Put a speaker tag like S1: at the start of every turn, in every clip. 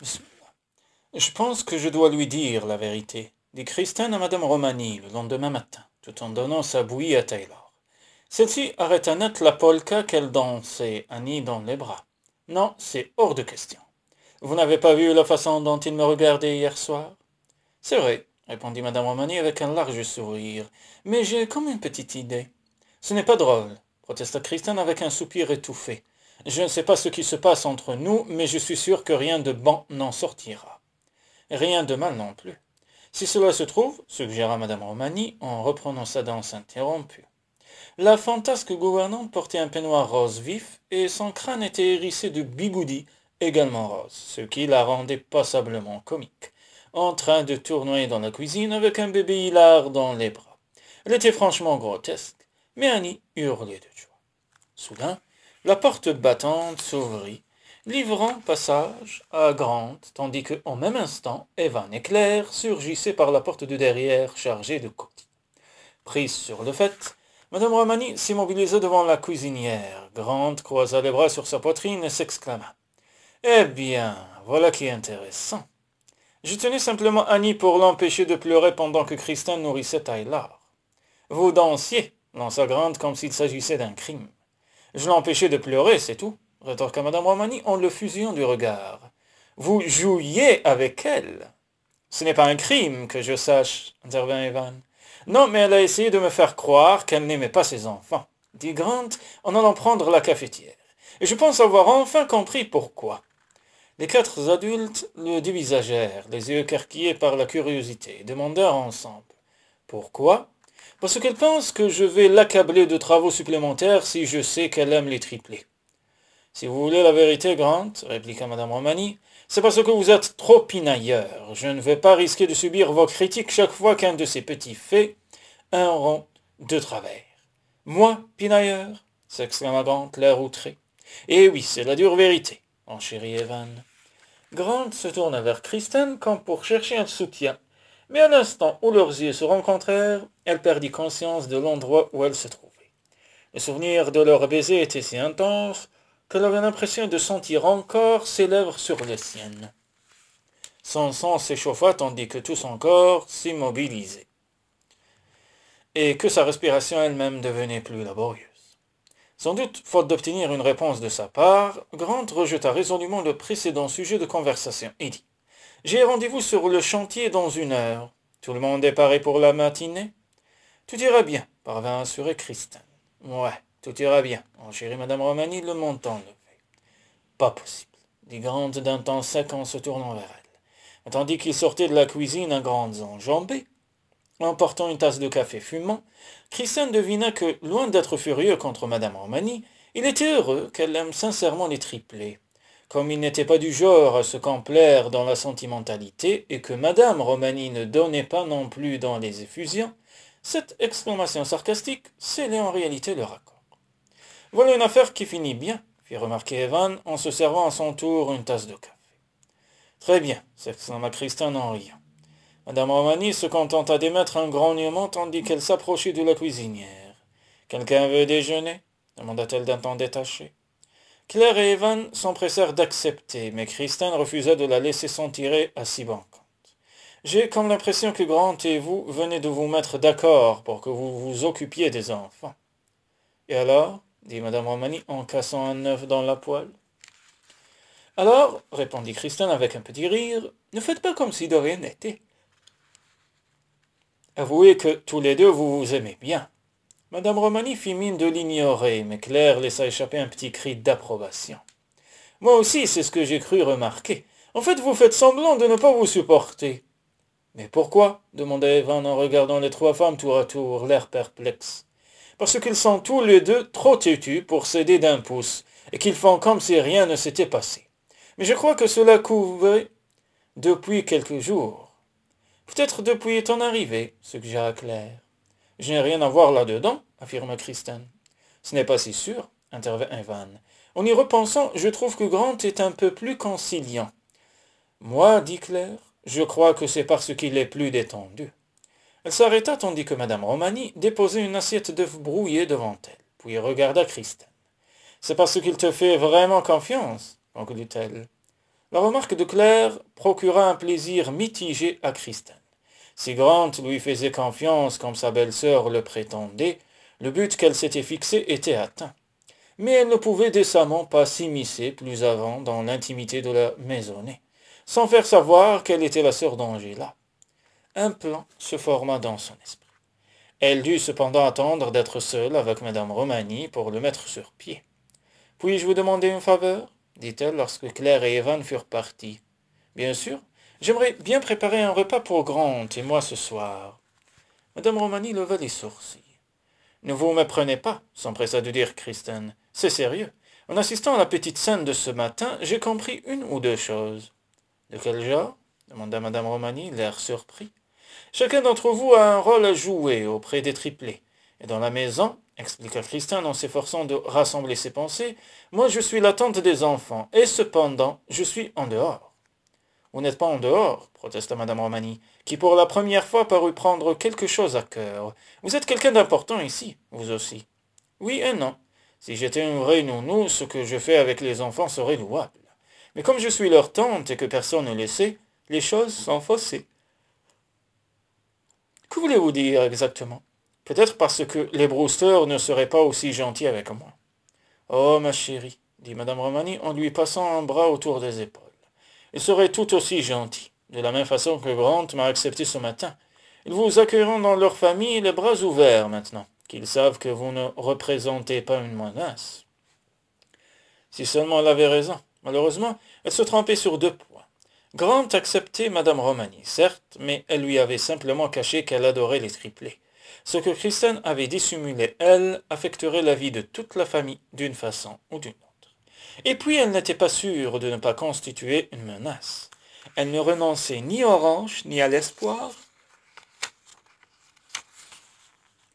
S1: Je pense que je dois lui dire la vérité, dit Christine à madame Romani le lendemain matin, tout en donnant sa bouillie à Taylor. Celle-ci arrêta net la polka qu'elle dansait, Annie dans les bras. Non, c'est hors de question. Vous n'avez pas vu la façon dont il me regardait hier soir? C'est vrai, répondit madame Romani avec un large sourire, mais j'ai comme une petite idée. Ce n'est pas drôle, protesta Christine avec un soupir étouffé. Je ne sais pas ce qui se passe entre nous, mais je suis sûr que rien de bon n'en sortira. Rien de mal non plus. Si cela se trouve, suggéra madame Romani en reprenant sa danse interrompue. La fantasque gouvernante portait un peignoir rose vif et son crâne était hérissé de bigoudis également roses, ce qui la rendait passablement comique, en train de tournoyer dans la cuisine avec un bébé hilar dans les bras. Elle était franchement grotesque, mais Annie hurlait de joie. Soudain, la porte battante s'ouvrit, livrant passage à Grant, tandis que, au même instant, Evan et Claire surgissaient par la porte de derrière chargée de coquilles. Prise sur le fait, madame Romani s'immobilisa devant la cuisinière. Grant croisa les bras sur sa poitrine et s'exclama. « Eh bien, voilà qui est intéressant. Je tenais simplement Annie pour l'empêcher de pleurer pendant que Christine nourrissait Tyler. Vous dansiez, lança Grant comme s'il s'agissait d'un crime. Je l'empêchais de pleurer, c'est tout, rétorqua madame Romani en le fusillant du regard. Vous jouiez avec elle. Ce n'est pas un crime, que je sache, intervint Evan. Non, mais elle a essayé de me faire croire qu'elle n'aimait pas ses enfants, dit Grant en allant prendre la cafetière. Et je pense avoir enfin compris pourquoi. Les quatre adultes le dévisagèrent, les yeux écarquillés par la curiosité, et demandèrent ensemble. Pourquoi? Parce qu'elle pense que je vais l'accabler de travaux supplémentaires si je sais qu'elle aime les triplés. Si vous voulez la vérité, Grant, répliqua madame Romani, c'est parce que vous êtes trop pinailleur. Je ne vais pas risquer de subir vos critiques chaque fois qu'un de ces petits fait un rond de travers. Moi, pinailleur, s'exclama Grant, l'air outré. Eh oui, c'est la dure vérité, enchérit Evan. Grant se tourna vers Kristen comme pour chercher un soutien, mais à l'instant où leurs yeux se rencontrèrent, elle perdit conscience de l'endroit où elle se trouvait. Le souvenir de leur baiser était si intense qu'elle avait l'impression de sentir encore ses lèvres sur les siennes. Son sang s'échauffa tandis que tout son corps s'immobilisait, et que sa respiration elle-même devenait plus laborieuse. Sans doute, faute d'obtenir une réponse de sa part, Grant rejeta résolument le précédent sujet de conversation et dit « J'ai rendez-vous sur le chantier dans 1 heure. Tout le monde est paré pour la matinée? » « Tout ira bien, parvint à assurer Christine. « Ouais, tout ira bien, enchérit madame Romani, le menton levé. »« Pas possible, dit Grant d'un ton sec en se tournant vers elle, tandis qu'il sortait de la cuisine à grandes enjambées. En portant une tasse de café fumant, Christine devina que, loin d'être furieux contre madame Romani, il était heureux qu'elle aime sincèrement les triplés. Comme il n'était pas du genre à se complaire dans la sentimentalité et que madame Romani ne donnait pas non plus dans les effusions, cette exclamation sarcastique scellait en réalité le raccord. « Voilà une affaire qui finit bien, fit remarquer Evan en se servant à son tour une tasse de café. « Très bien, s'exclama Christine en riant. Madame Romani se contenta d'émettre un grognement tandis qu'elle s'approchait de la cuisinière. « Quelqu'un veut déjeuner ?» demanda-t-elle d'un ton détaché. Claire et Evan s'empressèrent d'accepter, mais Christine refusa de la laisser s'en tirer à si bon compte. « J'ai comme l'impression que Grant et vous venez de vous mettre d'accord pour que vous vous occupiez des enfants. »« Et alors ?» dit madame Romani en cassant un œuf dans la poêle. « Alors, répondit Christine avec un petit rire, ne faites pas comme si de rien n'était. Avouez que tous les deux vous vous aimez bien. » Madame Romani fit mine de l'ignorer, mais Claire laissa échapper un petit cri d'approbation. « Moi aussi, c'est ce que j'ai cru remarquer. En fait, vous faites semblant de ne pas vous supporter. »« Mais pourquoi ?» demanda Evan en regardant les trois femmes tour à tour, l'air perplexe. « Parce qu'ils sont tous les deux trop têtus pour céder d'un pouce, et qu'ils font comme si rien ne s'était passé. Mais je crois que cela couvrait depuis quelques jours. »« Peut-être depuis ton arrivée, suggéra Claire. »« Je n'ai rien à voir là-dedans, affirma Christine. »« Ce n'est pas si sûr, intervint Evan. En y repensant, je trouve que Grant est un peu plus conciliant. »« Moi, dit Claire, je crois que c'est parce qu'il est plus détendu. » Elle s'arrêta tandis que madame Romani déposait une assiette d'œufs brouillés devant elle, puis regarda Christine. « C'est parce qu'il te fait vraiment confiance, conclut-elle. » La remarque de Claire procura un plaisir mitigé à Kristen. Si Grant lui faisait confiance comme sa belle-sœur le prétendait, le but qu'elle s'était fixé était atteint. Mais elle ne pouvait décemment pas s'immiscer plus avant dans l'intimité de la maisonnée, sans faire savoir qu'elle était la sœur d'Angela. Un plan se forma dans son esprit. Elle dut cependant attendre d'être seule avec madame Romani pour le mettre sur pied. « Puis-je vous demander une faveur ?» dit-elle lorsque Claire et Evan furent partis. « Bien sûr. J'aimerais bien préparer un repas pour Grant et moi ce soir. » Madame Romani leva les sourcils. « Ne vous méprenez pas, s'empressa de dire Kristen. C'est sérieux. En assistant à la petite scène de ce matin, j'ai compris une ou deux choses. »« De quel genre ?» demanda madame Romani, l'air surpris. « Chacun d'entre vous a un rôle à jouer auprès des triplés. Et dans la maison, expliqua Kristen en s'efforçant de rassembler ses pensées, moi je suis la tante des enfants, et cependant je suis en dehors. » « Vous n'êtes pas en dehors, protesta madame Romani, qui pour la première fois parut prendre quelque chose à cœur. Vous êtes quelqu'un d'important ici, vous aussi. Oui et non. Si j'étais une vraie nounou, ce que je fais avec les enfants serait louable. Mais comme je suis leur tante et que personne ne le sait, les choses sont faussées. Que voulez-vous dire exactement? Peut-être parce que les Brewster ne seraient pas aussi gentils avec moi. Oh, ma chérie, dit madame Romani en lui passant un bras autour des épaules. Ils seraient tout aussi gentils, de la même façon que Grant m'a accepté ce matin. Ils vous accueilleront dans leur famille les bras ouverts maintenant, qu'ils savent que vous ne représentez pas une menace. Si seulement elle avait raison. Malheureusement, elle se trompait sur deux points. Grant acceptait madame Romani, certes, mais elle lui avait simplement caché qu'elle adorait les triplés. Ce que Kristen avait dissimulé, elle, affecterait la vie de toute la famille d'une façon ou d'une autre. Et puis elle n'était pas sûre de ne pas constituer une menace. Elle ne renonçait ni au ranch, ni à l'espoir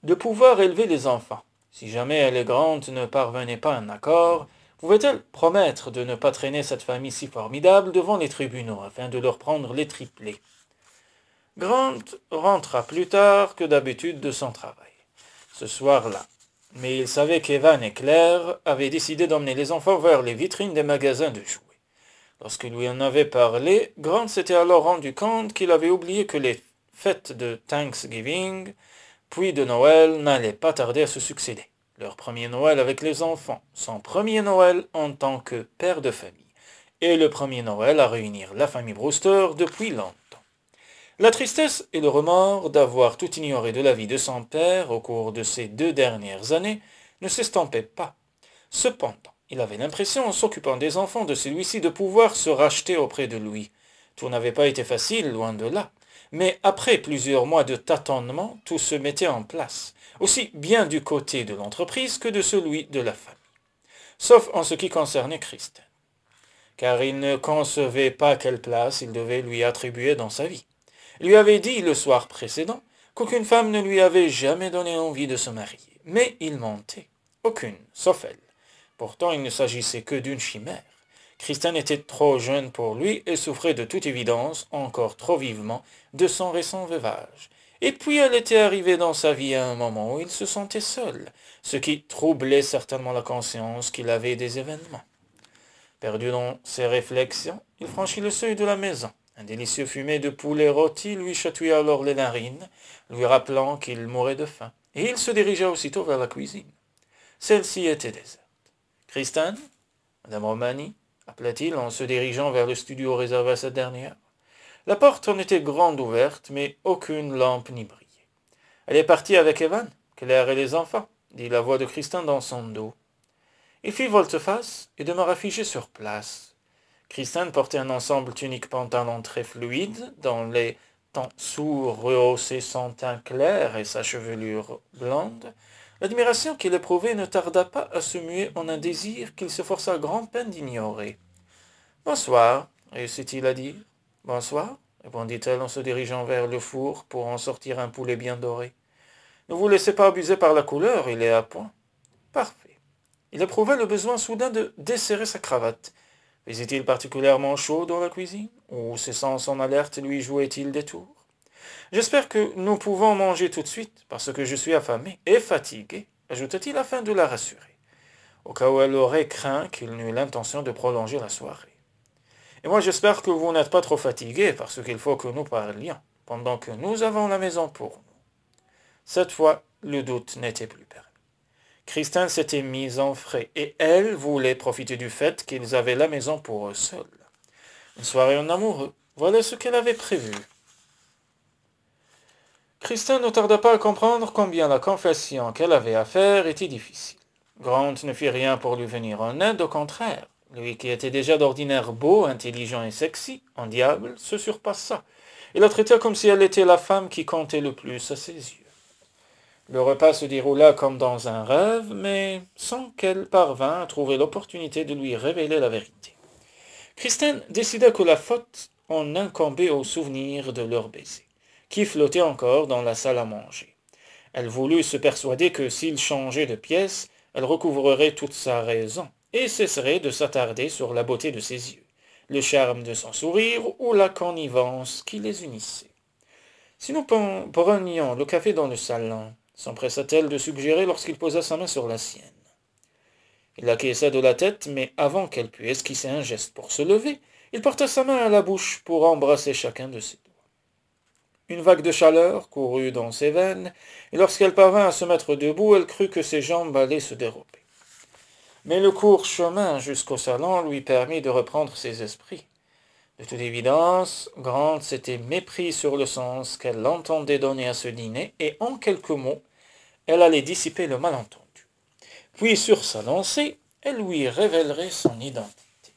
S1: de pouvoir élever les enfants. Si jamais elle et Grant ne parvenaient pas à un accord, pouvait-elle promettre de ne pas traîner cette famille si formidable devant les tribunaux afin de leur prendre les triplés? Grant rentra plus tard que d'habitude de son travail, ce soir-là. Mais il savait qu'Evan et Claire avaient décidé d'emmener les enfants vers les vitrines des magasins de jouets. Lorsqu'il lui en avait parlé, Grant s'était alors rendu compte qu'il avait oublié que les fêtes de Thanksgiving, puis de Noël, n'allaient pas tarder à se succéder. Leur premier Noël avec les enfants, son premier Noël en tant que père de famille, et le premier Noël à réunir la famille Brewster depuis longtemps. La tristesse et le remords d'avoir tout ignoré de la vie de son père au cours de ces 2 dernières années ne s'estampaient pas. Cependant, il avait l'impression, en s'occupant des enfants de celui-ci, de pouvoir se racheter auprès de lui. Tout n'avait pas été facile, loin de là. Mais après plusieurs mois de tâtonnement, tout se mettait en place, aussi bien du côté de l'entreprise que de celui de la famille. Sauf en ce qui concernait Kristen. Car il ne concevait pas quelle place il devait lui attribuer dans sa vie. Il lui avait dit le soir précédent qu'aucune femme ne lui avait jamais donné envie de se marier. Mais il mentait. Aucune, sauf elle. Pourtant, il ne s'agissait que d'une chimère. Kristen était trop jeune pour lui et souffrait de toute évidence, encore trop vivement, de son récent veuvage. Et puis elle était arrivée dans sa vie à un moment où il se sentait seul, ce qui troublait certainement la conscience qu'il avait des événements. Perdu dans ses réflexions, il franchit le seuil de la maison. Un délicieux fumet de poulet rôti lui chatouilla alors les narines, lui rappelant qu'il mourait de faim, et il se dirigea aussitôt vers la cuisine. Celle-ci était déserte. « Kristen, madame Romani » appela-t-il en se dirigeant vers le studio réservé à cette dernière. La porte en était grande ouverte, mais aucune lampe n'y brillait. « Elle est partie avec Evan, Claire et les enfants » dit la voix de Kristen dans son dos. Il fit volte-face et demeura figé sur place. Kristen portait un ensemble tunique pantalon très fluide, dont les temps sourds rehaussaient son teint clair et sa chevelure blonde. L'admiration qu'il éprouvait ne tarda pas à se muer en un désir qu'il se força à grand-peine d'ignorer. « Bonsoir, réussit-il à dire. « Bonsoir, répondit-elle en se dirigeant vers le four pour en sortir un poulet bien doré. Ne vous laissez pas abuser par la couleur, il est à point. Parfait. Il éprouva le besoin soudain de desserrer sa cravate. Faisait-il particulièrement chaud dans la cuisine, ou ses sens en alerte lui jouaient-ils des tours? J'espère que nous pouvons manger tout de suite, parce que je suis affamé et fatigué, ajouta-t-il afin de la rassurer, au cas où elle aurait craint qu'il n'eût l'intention de prolonger la soirée. Et moi j'espère que vous n'êtes pas trop fatigué parce qu'il faut que nous parlions, pendant que nous avons la maison pour nous. Cette fois, le doute n'était plus permis. Christine s'était mise en frais, et elle voulait profiter du fait qu'ils avaient la maison pour eux seuls. Une soirée en amoureux, voilà ce qu'elle avait prévu. Christine ne tarda pas à comprendre combien la confession qu'elle avait à faire était difficile. Grant ne fit rien pour lui venir en aide, au contraire. Lui qui était déjà d'ordinaire beau, intelligent et sexy, en diable, se surpassa. Il la traita comme si elle était la femme qui comptait le plus à ses yeux. Le repas se déroula comme dans un rêve, mais sans qu'elle parvint à trouver l'opportunité de lui révéler la vérité. Christine décida que la faute en incombait au souvenir de leur baiser, qui flottait encore dans la salle à manger. Elle voulut se persuader que s'il changeait de pièce, elle recouvrerait toute sa raison, et cesserait de s'attarder sur la beauté de ses yeux, le charme de son sourire ou la connivence qui les unissait. Si nous prenions le café dans le salon, s'empressa-t-elle de suggérer lorsqu'il posa sa main sur la sienne. Il acquiesça de la tête, mais avant qu'elle pût esquisser un geste pour se lever, il porta sa main à la bouche pour embrasser chacun de ses doigts. Une vague de chaleur courut dans ses veines, et lorsqu'elle parvint à se mettre debout, elle crut que ses jambes allaient se dérober. Mais le court chemin jusqu'au salon lui permit de reprendre ses esprits. De toute évidence, Grant s'était mépris sur le sens qu'elle entendait donner à ce dîner, et en quelques mots, elle allait dissiper le malentendu. Puis, sur sa lancée, elle lui révélerait son identité.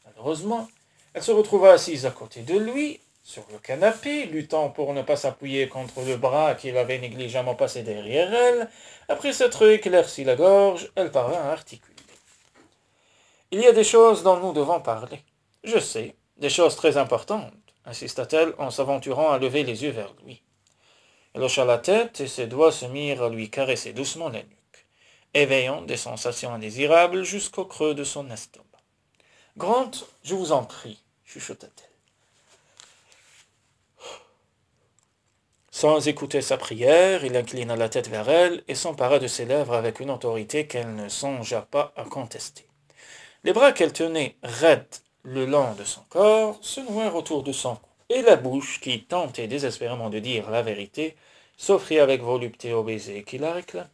S1: Malheureusement, elle se retrouva assise à côté de lui, sur le canapé, luttant pour ne pas s'appuyer contre le bras qu'il avait négligemment passé derrière elle. Après s'être éclairci la gorge, elle parvint à articuler. « Il y a des choses dont nous devons parler. Je sais, des choses très importantes, insista-t-elle en s'aventurant à lever les yeux vers lui. Elle hocha la tête et ses doigts se mirent à lui caresser doucement la nuque, éveillant des sensations indésirables jusqu'au creux de son estomac. « Grant, je vous en prie, chuchota-t-elle. Sans écouter sa prière, il inclina la tête vers elle et s'empara de ses lèvres avec une autorité qu'elle ne songea pas à contester. Les bras qu'elle tenait raides le long de son corps se nouèrent autour de son cou, et la bouche, qui tentait désespérément de dire la vérité, s'offrit avec volupté au baiser qui la réclamait.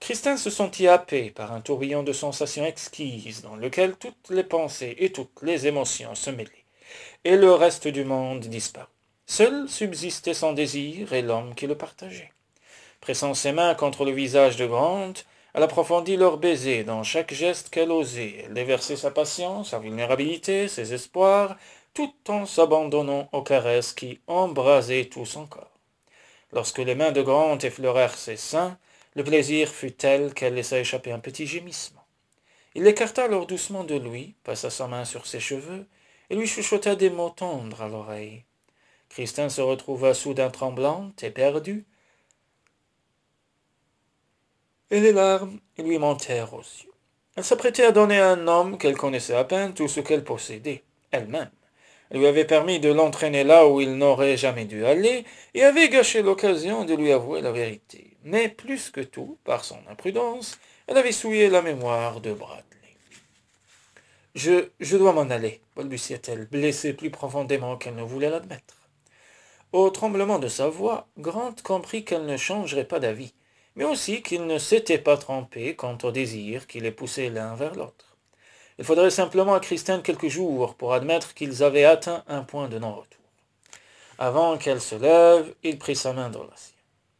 S1: Christine se sentit happée par un tourbillon de sensations exquises dans lequel toutes les pensées et toutes les émotions se mêlaient, et le reste du monde disparut. Seul subsistait son désir et l'homme qui le partageait. Pressant ses mains contre le visage de Grant, elle approfondit leur baiser dans chaque geste qu'elle osait. Elle déversait sa passion, sa vulnérabilité, ses espoirs, tout en s'abandonnant aux caresses qui embrasaient tout son corps. Lorsque les mains de Grant effleurèrent ses seins, le plaisir fut tel qu'elle laissa échapper un petit gémissement. Il l'écarta alors doucement de lui, passa sa main sur ses cheveux, et lui chuchota des mots tendres à l'oreille. Christine se retrouva soudain tremblante et perdue, et les larmes lui montèrent aux yeux. Elle s'apprêtait à donner à un homme qu'elle connaissait à peine tout ce qu'elle possédait, elle-même. Elle lui avait permis de l'entraîner là où il n'aurait jamais dû aller, et avait gâché l'occasion de lui avouer la vérité. Mais plus que tout, par son imprudence, elle avait souillé la mémoire de Bradley. « Je dois m'en aller, » balbutia-t-elle, blessée plus profondément qu'elle ne voulait l'admettre. Au tremblement de sa voix, Grant comprit qu'elle ne changerait pas d'avis, mais aussi qu'il ne s'était pas trompé quant au désir qui les poussait l'un vers l'autre. Il faudrait simplement à Christine quelques jours pour admettre qu'ils avaient atteint un point de non-retour. Avant qu'elle se lève, il prit sa main dans la sienne.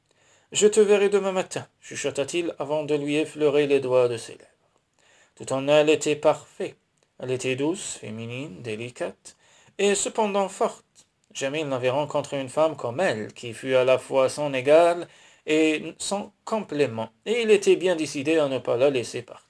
S1: « Je te verrai demain matin, » chuchota-t-il avant de lui effleurer les doigts de ses lèvres. Tout en elle était parfait. Elle était douce, féminine, délicate, et cependant forte. Jamais il n'avait rencontré une femme comme elle, qui fut à la fois son égale et son complément, et il était bien décidé à ne pas la laisser partir.